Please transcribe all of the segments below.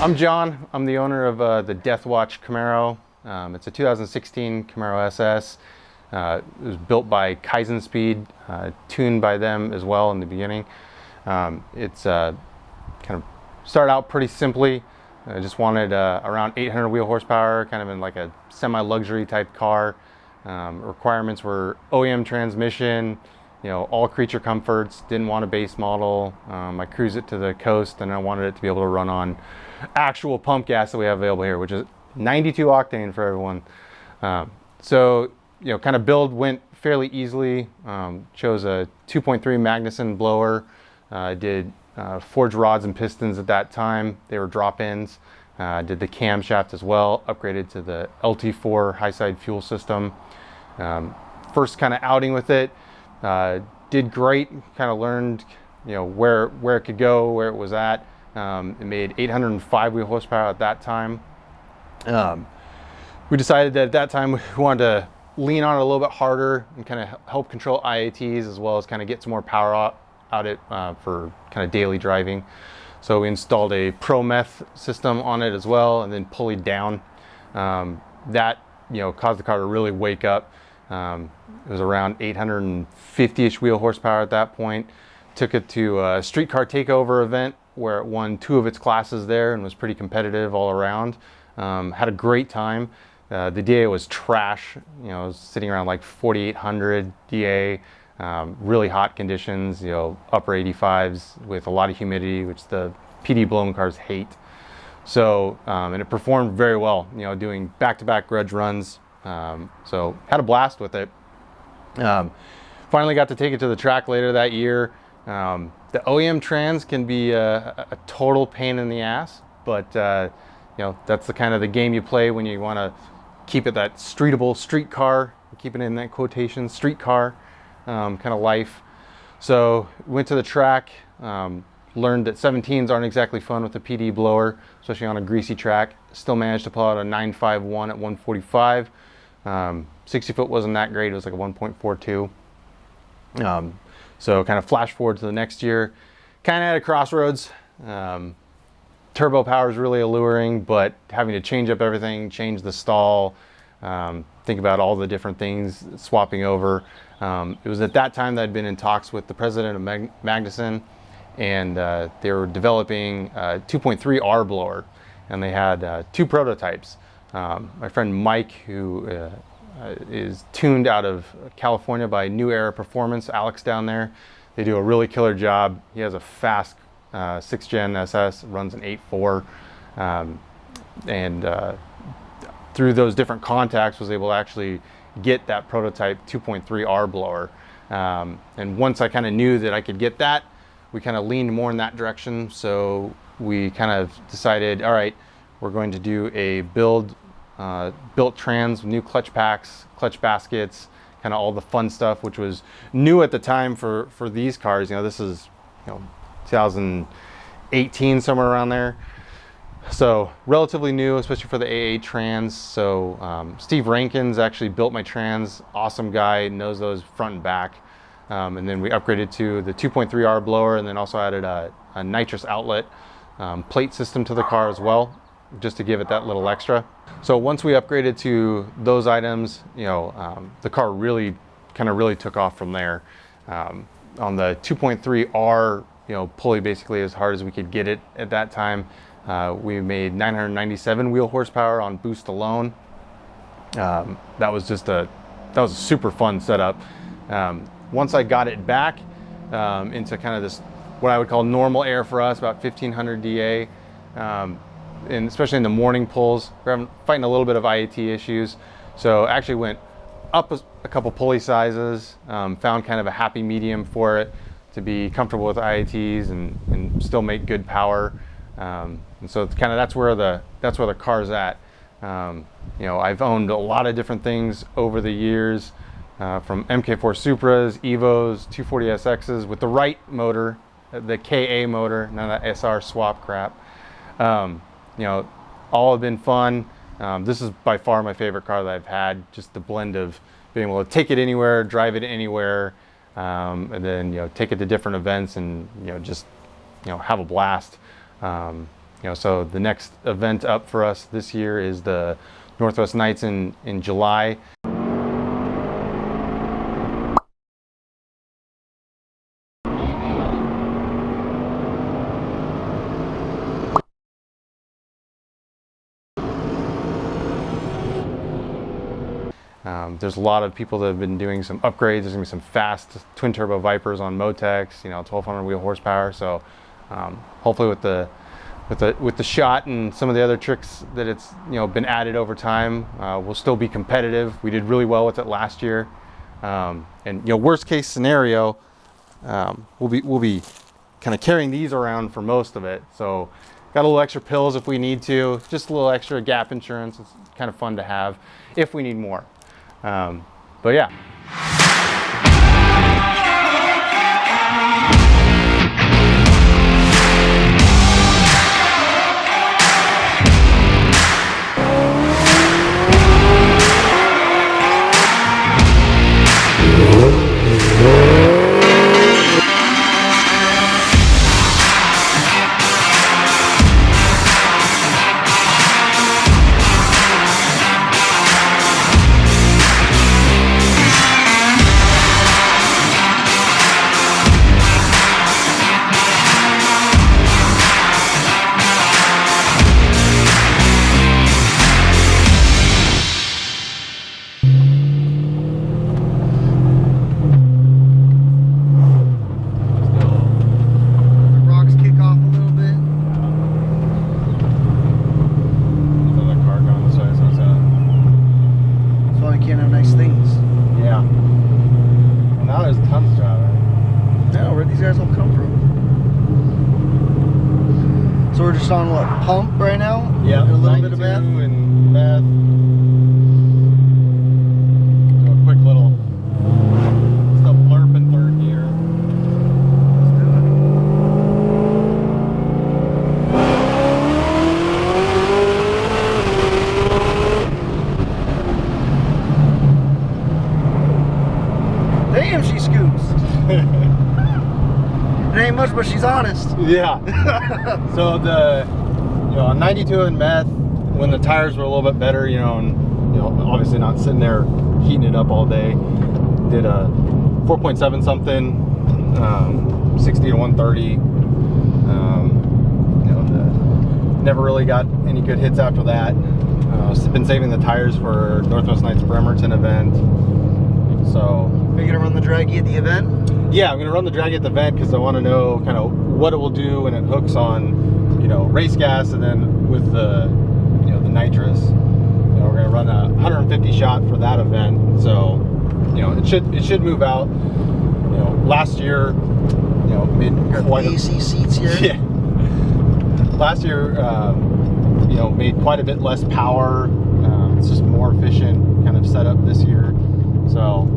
I'm John. I'm the owner of the Death Watch Camaro. It's a 2016 Camaro SS. It was built by Kaizenspeed, tuned by them as well in the beginning. It's kind of started out pretty simply. I just wanted around 800 wheel horsepower, kind of in like a semi-luxury type car. Requirements were OEM transmission, all creature comforts. Didn't want a base model. I cruised it to the coast, and I wanted it to be able to run on actual pump gas that we have available here, which is 92 octane for everyone. So kind of build went fairly easily. Chose a 2.3 Magnuson blower. Did forged rods and pistons at that time. They were drop-ins. Did the camshaft as well. Upgraded to the LT4 high side fuel system. First kind of outing with it. Did great. Kind of learned where it could go, where it was at. It made 805 wheel horsepower at that time. We decided that at that time we wanted to lean on it a little bit harder and kind of help control IATs, as well as kind of get some more power out it for kind of daily driving. So we installed a Pro Meth system on it as well, and then pulleyed down. That caused the car to really wake up. It was around 850-ish wheel horsepower at that point. Took it to a street car takeover event where it won 2 of its classes there and was pretty competitive all around. Had a great time. The DA was trash. It was sitting around like 4,800 DA. Really hot conditions, upper 85s with a lot of humidity, which the PD blown cars hate. So, and it performed very well, doing back-to-back grudge runs. So had a blast with it. Finally got to take it to the track later that year. The OEM trans can be a total pain in the ass, but that's the kind of the game you play when you want to keep it that streetable street car, keeping it in that quotation street car kind of life. So went to the track, learned that 17s aren't exactly fun with a PD blower, especially on a greasy track. Still managed to pull out a 951 at 145. 60 foot wasn't that great. It was like a 1.42. So kind of flash forward to the next year, kind of at a crossroads. Turbo power is really alluring, but having to change up everything, change the stall, think about all the different things, swapping over. It was at that time that I'd been in talks with the president of Magnuson, and they were developing a 2.3R blower, and they had 2 prototypes. My friend Mike, who is tuned out of California by New Era Performance, Alex down there, they do a really killer job. He has a fast 6th gen SS, runs an 8.4, and through those different contacts was able to actually get that prototype 2.3R blower. And once I kind of knew that I could get that, we kind of leaned more in that direction. So we kind of decided, all right, we're going to do a built trans, new clutch packs, clutch baskets, kind of all the fun stuff, which was new at the time for these cars. This is 2018, somewhere around there. So relatively new, especially for the AA trans. So Steve Rankins actually built my trans. Awesome guy, knows those front and back. And then we upgraded to the 2.3R blower, and then also added a Nitrous Outlet plate system to the car as well, just to give it that little extra. So once we upgraded to those items, the car really took off from there. On the 2.3R, pulley basically as hard as we could get it at that time. We made 997 wheel horsepower on boost alone. That was a super fun setup. Once I got it back into kind of this, what I would call normal air for us, about 1500 DA, and especially in the morning pulls, we're fighting a little bit of IAT issues. So actually went up a couple pulley sizes, found kind of a happy medium for it to be comfortable with IATs and still make good power. And so kind of that's where the car's at. I've owned a lot of different things over the years, from MK4 Supras, Evos, 240SXs with the right motor, the KA motor, none of that SR swap crap. All have been fun. This is by far my favorite car that I've had. Just the blend of being able to take it anywhere, drive it anywhere, and then take it to different events and just have a blast. so the next event up for us this year is the Northwest Nights in July. There's a lot of people that have been doing some upgrades. There's gonna be some fast twin turbo Vipers on Motex, 1200 wheel horsepower. So hopefully with the shot and some of the other tricks that it's been added over time, we'll still be competitive. We did really well with it last year, and worst case scenario, we'll be kind of carrying these around for most of it. So got a little extra pills if we need to, just a little extra gap insurance. It's kind of fun to have if we need more. But yeah. On what, pump right now? Yeah, a little bit of meth. And meth. So a quick little stuff blurp in third gear. Let's do it. Damn, she scoots. It ain't much, but she's honest. Yeah. So on 92 and meth, when the tires were a little bit better, and obviously not sitting there heating it up all day, did a 4.7 something, 60 to 130. Never really got any good hits after that. Been saving the tires for Northwest Nights Bremerton event. So are you gonna run the draggy at the event? Yeah, I'm gonna run the draggy at the event because I want to know kind of what it will do when it hooks on, race gas, and then with the, the nitrous. We're gonna run a 150 shot for that event. So, it should move out. Last year, made quite AC seats here. Yeah. Last year, made quite a bit less power. It's just more efficient kind of setup this year. So,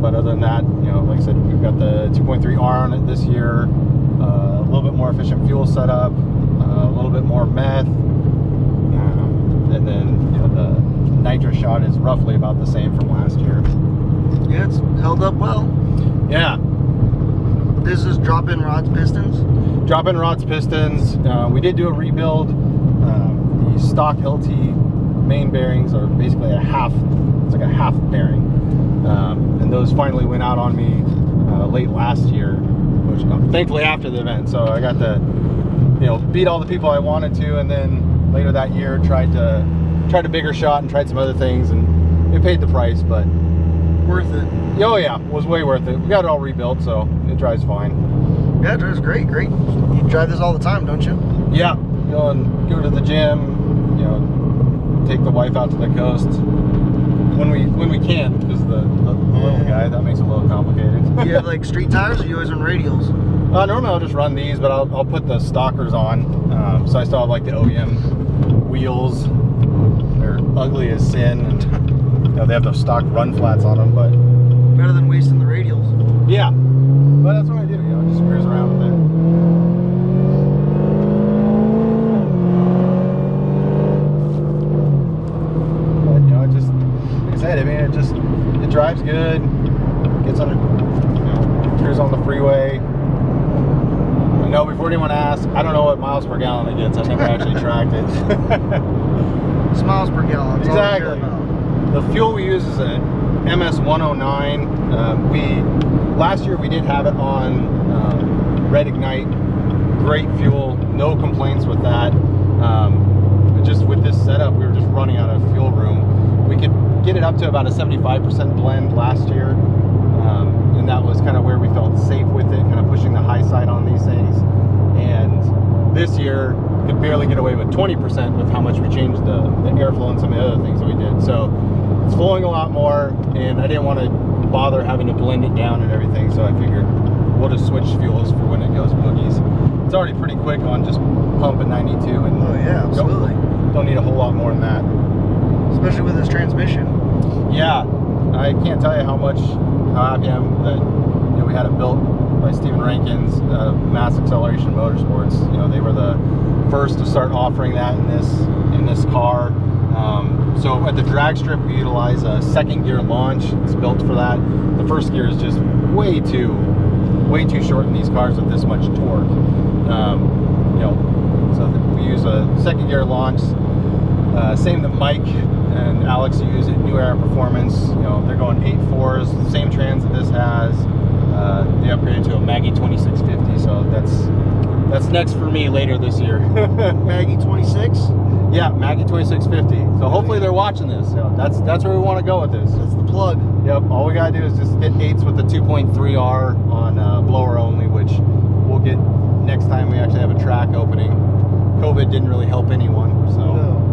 but other than that, like I said, we've got the 2.3R on it this year. A little bit more efficient fuel setup, a little bit more meth, and then the nitrous shot is roughly about the same from last year. Yeah, it's held up well. Yeah. This is drop-in rods, pistons? Drop-in rods, pistons. We did do a rebuild. The stock LT main bearings are basically it's like a half bearing. And those finally went out on me late last year, which thankfully after the event. So I got to, beat all the people I wanted to, and then later that year tried a bigger shot and tried some other things, and it paid the price, but worth it. Oh yeah, it was way worth it. We got it all rebuilt, so it drives fine. Yeah, it drives great. You drive this all the time, don't you? Yeah, go to the gym, take the wife out to the coast when we can, because the little guy, that makes it a little complicated. You have like street tires, or you always run radials? Normally I'll just run these, but I'll put the stockers on. So I still have like the OEM wheels. They're ugly as sin, and they have those stock run flats on them, but better than wasting the radials. Yeah, but that's what I do. Just cruise around with it. It drives good, gets under, cruise on the freeway. I know before for anyone to ask, I don't know what miles per gallon it gets. I never actually tracked it. It's miles per gallon. That's all I care Exactly. about. The fuel we use is a MS 109. Last year we did have it on Red Ignite. Great fuel, no complaints with that. Just with this setup, we were just running out of fuel room. We could get it up to about a 75% blend last year, and that was kind of where we felt safe with it, kind of pushing the high side on these things. And this year, could barely get away with 20% with how much we changed the airflow and some of the other things that we did. So it's flowing a lot more, and I didn't want to bother having to blend it down and everything, so I figured we'll just switch fuels for when it goes boogies. It's already pretty quick on just pumping 92, and Oh yeah, absolutely. don't need a whole lot more than that. Especially with this transmission. Yeah, I can't tell you how happy I am that we had it built by Stephen Rankin's Mass Acceleration Motorsports. They were the first to start offering that in this car. So at the drag strip, we utilize a second gear launch. It's built for that. The first gear is just way too short in these cars with this much torque. So we use a second gear launch. Same that Mike and Alex use at New Era Performance. They're going 8.4s, same trans that this has. They upgraded to a Maggie 2650, so that's next for me later this year. Maggie 26? Yeah, Maggie 2650. So hopefully they're watching this. That's where we want to go with this. That's the plug. Yep, all we gotta do is just get 8s with the 2.3R on blower only, which we'll get next time we actually have a track opening. COVID didn't really help anyone, so. No.